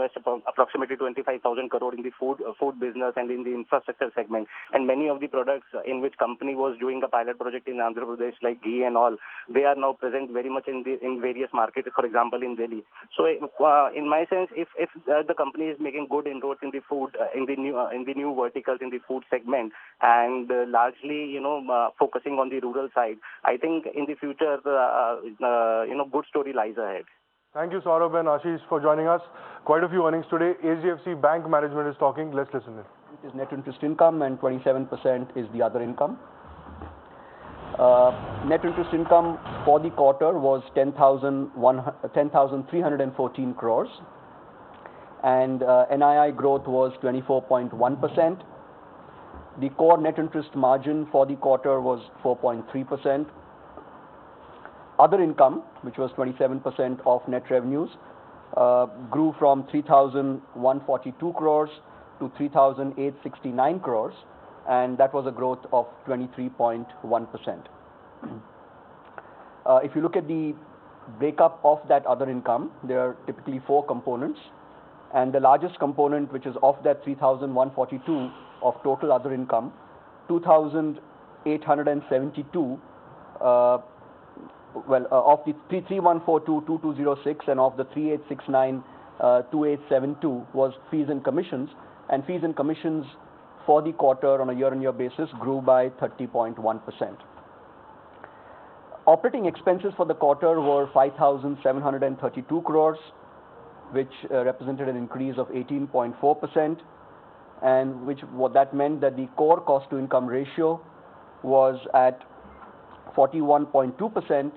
invest approximately 25,000 crore in the food business and in the infrastructure segment. And many of the products in which company was doing a pilot project in Andhra Pradesh, like ghee and all, they are now present very much in various markets, for example, in Delhi. So in my sense, if the company is making good inroads in the food, in the new verticals in the food segment, and largely, focusing on the rural side, I think in the future, good story lies ahead. Thank you, Saurabh and Ashish, for joining us. Quite a few earnings today. HDFC Bank management is talking. Let's listen in. It is net interest income, and 27% is the other income. Net interest income for the quarter was 10,314 crores, and NII growth was 24.1%. The core net interest margin for the quarter was 4.3%. Other income, which was 27% of net revenues, grew from 3,142 crores to 3,869 crores, and that was a growth of 23.1%. If you look at the breakup of that other income, there are typically four components, and the largest component, which is of that 3,142 of total other income, 2,872 of the 3,142,2206 and of the 3,869,2872 was fees and commissions, and fees and commissions for the quarter on a year-on-year basis grew by 30.1%. Operating expenses for the quarter were 5,732 crores, which represented an increase of 18.4%, and what that meant that the core cost to income ratio was at 41.2%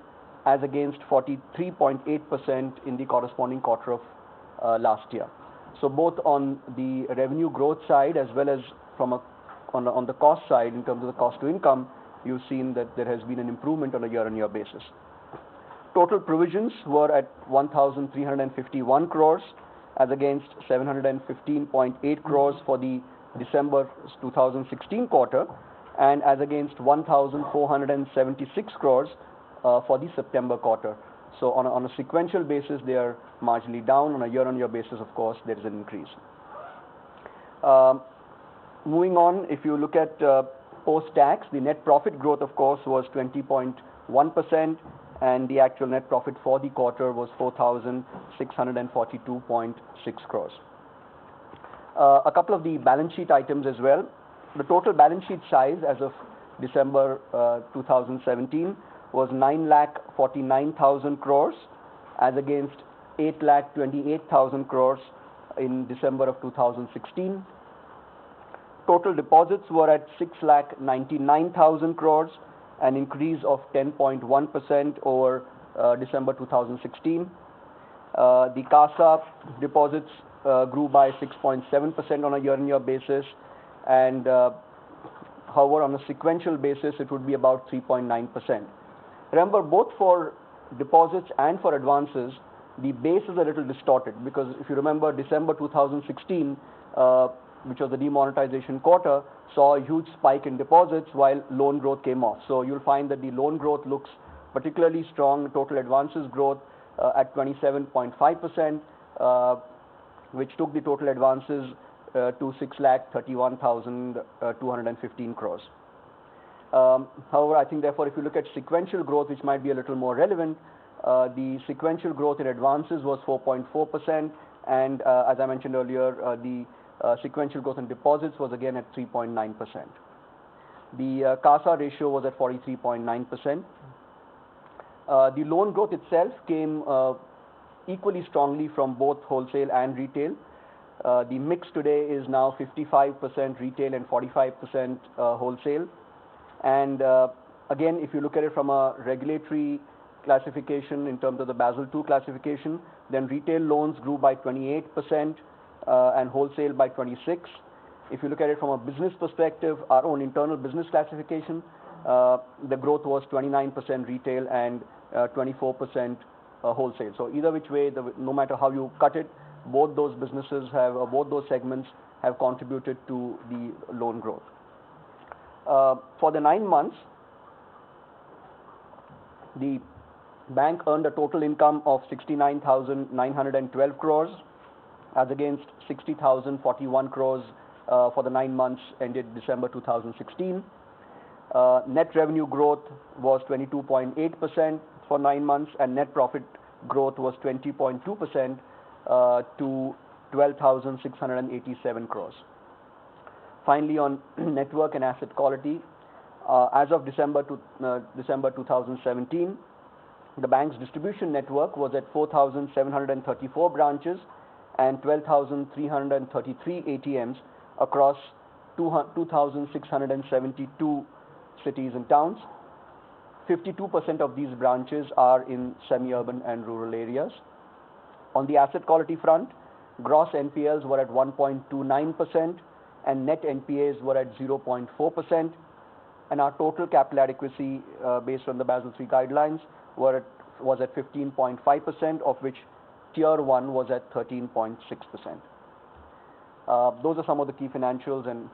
as against 43.8% in the corresponding quarter of last year. So both on the revenue growth side as well as on the cost side, in terms of the cost to income, you've seen that there has been an improvement on a year-on-year basis. Total provisions were at 1,351 crores as against 715.8 crores for the December 2016 quarter, and as against 1,476 crores for the September quarter. So on a sequential basis, they are marginally down. On a year-on-year basis, of course, there is an increase. Moving on, if you look at post-tax, the net profit growth, of course, was 20.1%, and the actual net profit for the quarter was 4,642.6 crores. A couple of the balance sheet items as well. The total balance sheet size as of December 2017 was 9,49,000 crores as against 8,28,000 crores in December of 2016. Total deposits were at 6,99,000 crores, an increase of 10.1% over December 2016. The CASA deposits grew by 6.7% on a year-on-year basis, and however, on a sequential basis, it would be about 3.9%. Remember, both for deposits and for advances, the base is a little distorted because if you remember, December 2016, which was the demonetization quarter, saw a huge spike in deposits while loan growth came off. So you'll find that the loan growth looks particularly strong. Total advances growth at 27.5%, which took the total advances to 6,31,215 crores. However, I think therefore if you look at sequential growth, which might be a little more relevant, the sequential growth in advances was 4.4%, and as I mentioned earlier, the sequential growth in deposits was again at 3.9%. The CASA ratio was at 43.9%. The loan growth itself came equally strongly from both wholesale and retail. The mix today is now 55% retail and 45% wholesale. And again, if you look at it from a regulatory classification in terms of the Basel II classification, then retail loans grew by 28% and wholesale by 26%. If you look at it from a business perspective, our own internal business classification, the growth was 29% retail and 24% wholesale. So either which way, no matter how you cut it, both those businesses both those segments have contributed to the loan growth. For the 9 months, the bank earned a total income of 69,912 crores as against 60,041 crores for the 9 months ended December 2016. Net revenue growth was 22.8% for 9 months, and net profit growth was 20.2% to 12,687 crores. Finally, on network and asset quality, as of December 2017, the bank's distribution network was at 4,734 branches and 12,333 ATMs across 2,672 cities and towns. 52% of these branches are in semi-urban and rural areas. On the asset quality front, gross NPLs were at 1.29% and net NPAs were at 0.4%, and our total capital adequacy based on the Basel III guidelines was at 15.5%, of which Tier 1 was at 13.6%. Those are some of the key financials, and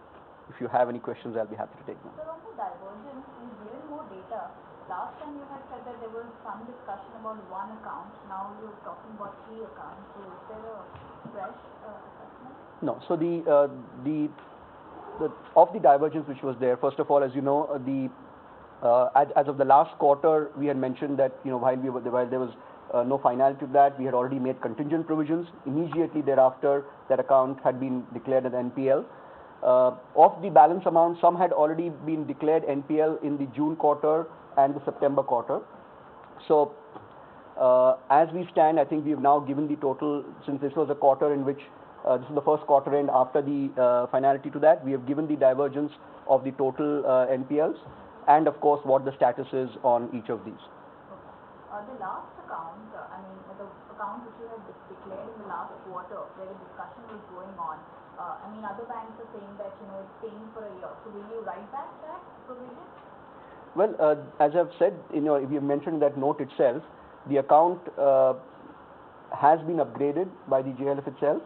if you have any questions, I'll be happy to take them. So on the divergence, you given more data. Last time you had said that there was some discussion about one account. Now you're talking about 3 accounts. So is there a fresh assessment? No. So of the divergence which was there, first of all, as you know, as of the last quarter, we had mentioned that while there was no finality to that, we had already made contingent provisions. Immediately thereafter, that account had been declared as NPL. Of the balance amount, some had already been declared NPL in the June quarter and the September quarter. So as we stand, I think we have now given the total, since this was a quarter in which this is the first quarter end after the finality to that, we have given the divergence of the total NPLs and of course what the status is on each of these. Okay. The last account, the account which you had declared in the last quarter where the discussion was going on, other banks are saying that it's paying for a year. So will you write back that provision? Well, as I've said, if you mentioned that note itself, the account has been upgraded by the JLF itself.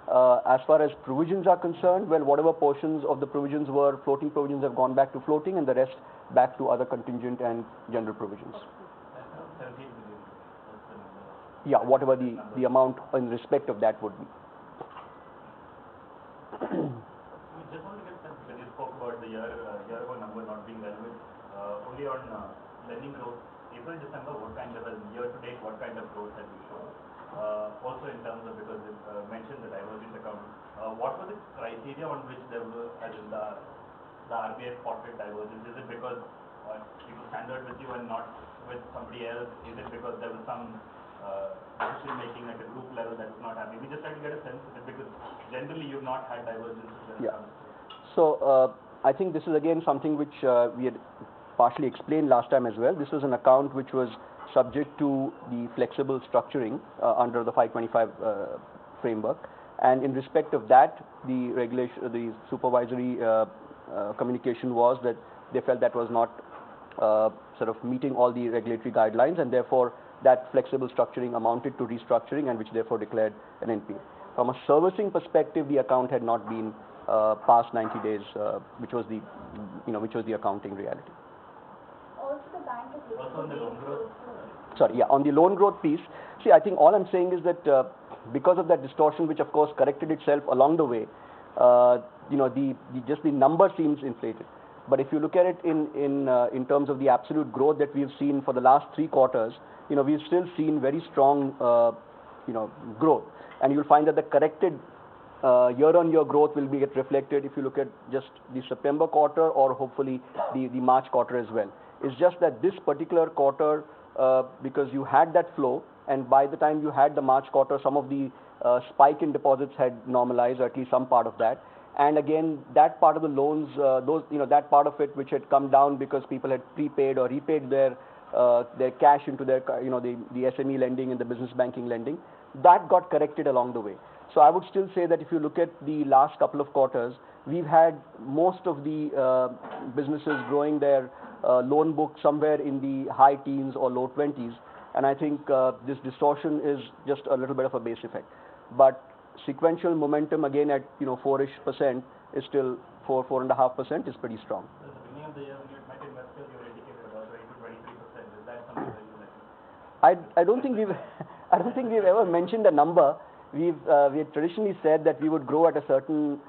As far as provisions are concerned, well, whatever portions of the provisions were floating provisions have gone back to floating, and the rest back to other contingent and general provisions. Yeah, whatever the amount in respect of that would be. We just want to get sense when you spoke about the year ago number not being relevant, only on lending growth. April, December, what kind of year to date, what kind of growth have you shown? Also in terms of, because you mentioned the divergent account, what was the criteria on which there were, as in the RBI spotted divergence? Is it because people standard with you and not with somebody else? Is it because there was some decision making at a group level that was not happening? We just try to get a sense of it, because generally you've not had divergence. Yeah. So I think this is again something which we had partially explained last time as well. This was an account which was subject to the flexible structuring under the 525 framework, and in respect of that, the supervisory communication was that they felt that was not sort of meeting all the regulatory guidelines, and therefore that flexible structuring amounted to restructuring, and which therefore declared an NPA. From a servicing perspective, the account had not been past 90 days, which was the accounting reality. Also, the bank is looking on the loan growth. Sorry, yeah, on the loan growth piece, see, I think all I'm saying is that because of that distortion, which of course corrected itself along the way, just the number seems inflated. But if you look at it in terms of the absolute growth that we've seen for the last 3 quarters, we've still seen very strong growth, and you'll find that the corrected year-on-year growth will be reflected if you look at just the September quarter or hopefully the March quarter as well. It's just that this particular quarter, because you had that flow, and by the time you had the March quarter, some of the spike in deposits had normalized, or at least some part of that. And again, that part of the loans, that part of it which had come down because people had prepaid or repaid their cash into their, the SME lending and the business banking lending, that got corrected along the way. So I would still say that if you look at the last couple of quarters, we've had most of the businesses growing their loan book somewhere in the high teens or low 20s, and I think this distortion is just a little bit of a base effect. But sequential momentum again at 4-ish% is still 4.5% is pretty strong. At the beginning of the year when you met investors, you indicated about 20% to 23%. Is that something that you like? I don't think we've ever mentioned a number. we had traditionally said that we would grow at a certain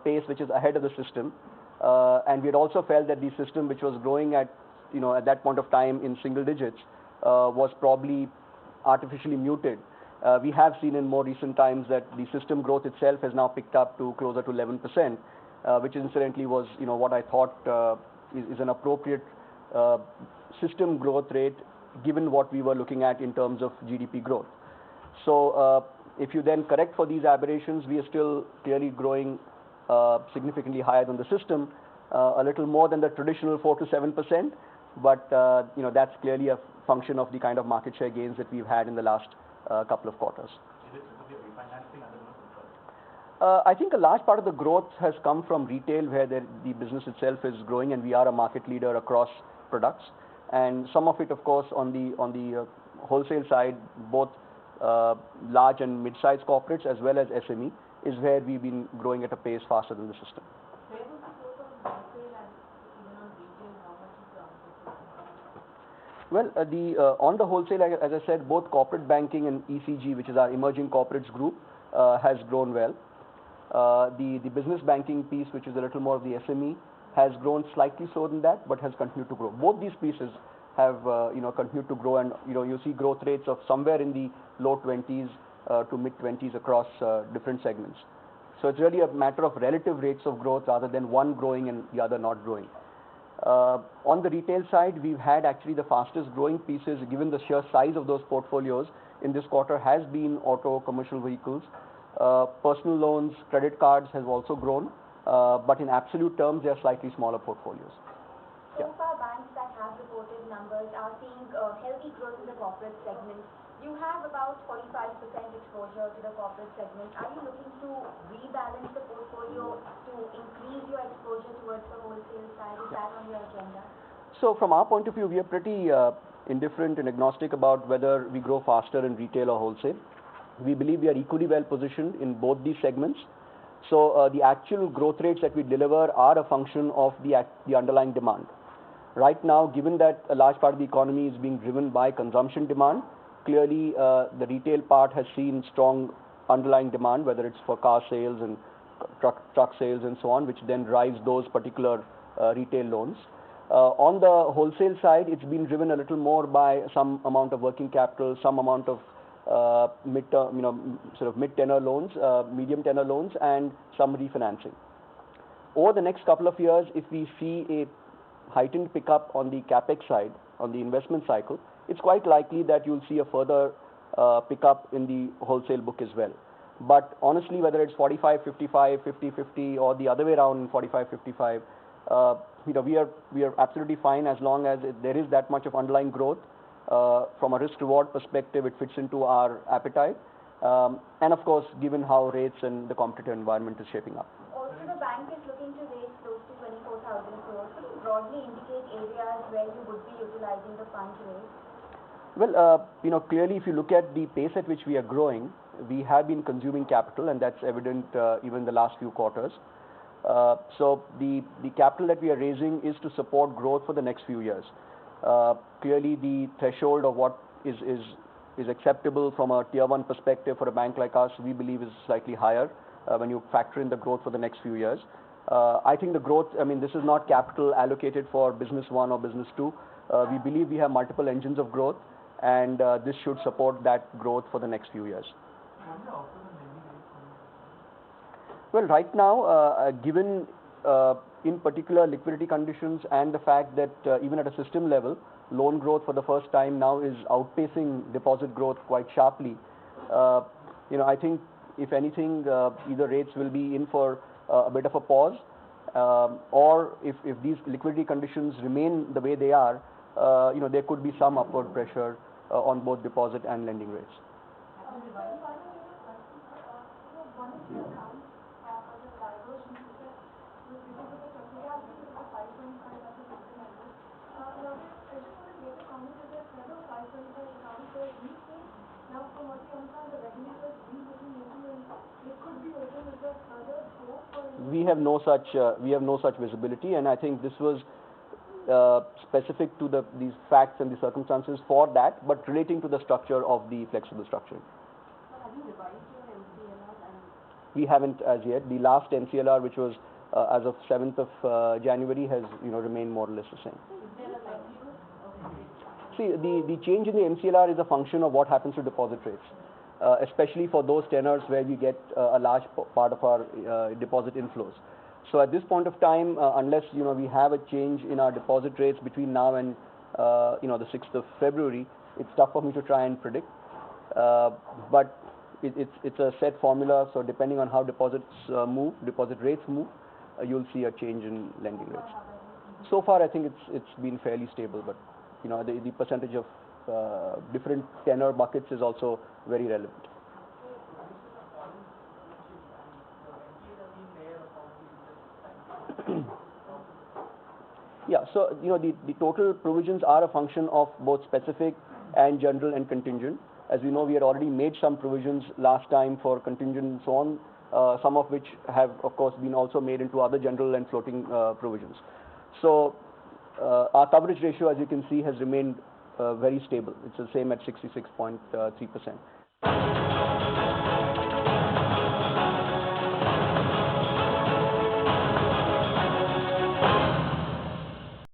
pace which is ahead of the system, and we had also felt that the system which was growing at, at that point of time in single digits, was probably artificially muted. We have seen in more recent times that the system growth itself has now picked up to closer to 11%, which incidentally was, what I thought is an appropriate system growth rate given what we were looking at in terms of GDP growth. So if you then correct for these aberrations, we are still clearly growing significantly higher than the system, a little more than the traditional 4 to 7%, but that's clearly a function of the kind of market share gains that we've had in the last couple of quarters. Is it because of refinancing other loans? I think a large part of the growth has come from retail, where the business itself is growing, and we are a market leader across products. And some of it, of course, on the wholesale side, both large and mid-sized corporates as well as SME, is where we've been growing at a pace faster than the system. Where was the growth on wholesale and even on retail? How much is the Well, on the wholesale, as I said, both corporate banking and ECG, which is our emerging corporates group, has grown well. The business banking piece, which is a little more of the SME, has grown slightly slower than that, but has continued to grow. Both these pieces have continued to grow, and you see growth rates of somewhere in the low 20s to mid 20s across different segments. So it's really a matter of relative rates of growth rather than one growing and the other not growing. On the retail side, we've had actually the fastest growing pieces, given the sheer size of those portfolios in this quarter, has been auto, commercial vehicles. Personal loans, credit cards has also grown, but in absolute terms, they are slightly smaller portfolios. So far, banks that have reported numbers are seeing healthy growth in the corporate segment. You have about 45% exposure to the corporate segment. Are you looking to rebalance the portfolio to increase your exposure towards the wholesale side? Is that on your agenda? So from our point of view, we are pretty indifferent and agnostic about whether we grow faster in retail or wholesale. We believe we are equally well positioned in both these segments. So the actual growth rates that we deliver are a function of the underlying demand. Right now, given that a large part of the economy is being driven by consumption demand, clearly the retail part has seen strong underlying demand, whether it's for car sales and truck sales and so on, which then drives those particular retail loans. On the wholesale side, it's been driven a little more by some amount of working capital, some amount of mid-tenor loans, medium tenor loans, and some refinancing. Over the next couple of years, if we see a heightened pickup on the capex side, on the investment cycle, it's quite likely that you'll see a further pickup in the wholesale book as well. But honestly, whether it's 45-55, 50-50, or the other way around, 45-55, we are absolutely fine as long as there is that much of underlying growth. From a risk-reward perspective, it fits into our appetite, and of course, given how rates and the competitive environment is shaping up. Also, the bank is looking to raise close to 24,000 crores. Could you broadly indicate areas where you would be utilizing the funds raised? Well, clearly, if you look at the pace at which we are growing, we have been consuming capital, and that's evident even the last few quarters. So the capital that we are raising is to support growth for the next few years. Clearly, the threshold of what is acceptable from a tier 1 perspective for a bank like us, we believe is slightly higher when you factor in the growth for the next few years. I think the growth, this is not capital allocated for business 1 or business 2. We believe we have multiple engines of growth, and this should support that growth for the next few years. Well, right now, given in particular liquidity conditions and the fact that even at a system level, loan growth for the first time now is outpacing deposit growth quite sharply. I think if anything, either rates will be in for a bit of a pause, or if these liquidity conditions remain the way they are, there could be some upward pressure on both deposit and lending rates. We have no such visibility, and I think this was specific to these facts and the circumstances for that, but relating to the structure of the flexible structuring. Have you revised your We haven't as yet. The last MCLR, which was as of 7th of January, has remained more or less the same. See, the change in the MCLR is a function of what happens to deposit rates, especially for those tenors where we get a large part of our deposit inflows. So at this point of time, unless we have a change in our deposit rates between now and the 6th of February, it's tough for me to try and predict. But it's a set formula, so depending on how deposit rates move, you'll see a change in lending rates. So far, I think it's been fairly stable, but the percentage of different tenor buckets is also very relevant. Yeah, so the total provisions are a function of both specific and general and contingent. As we know, we had already made some provisions last time for contingent and so on, some of which have, of course, been also made into other general and floating provisions. So our coverage ratio, as you can see, has remained very stable. It's the same at 66.3%.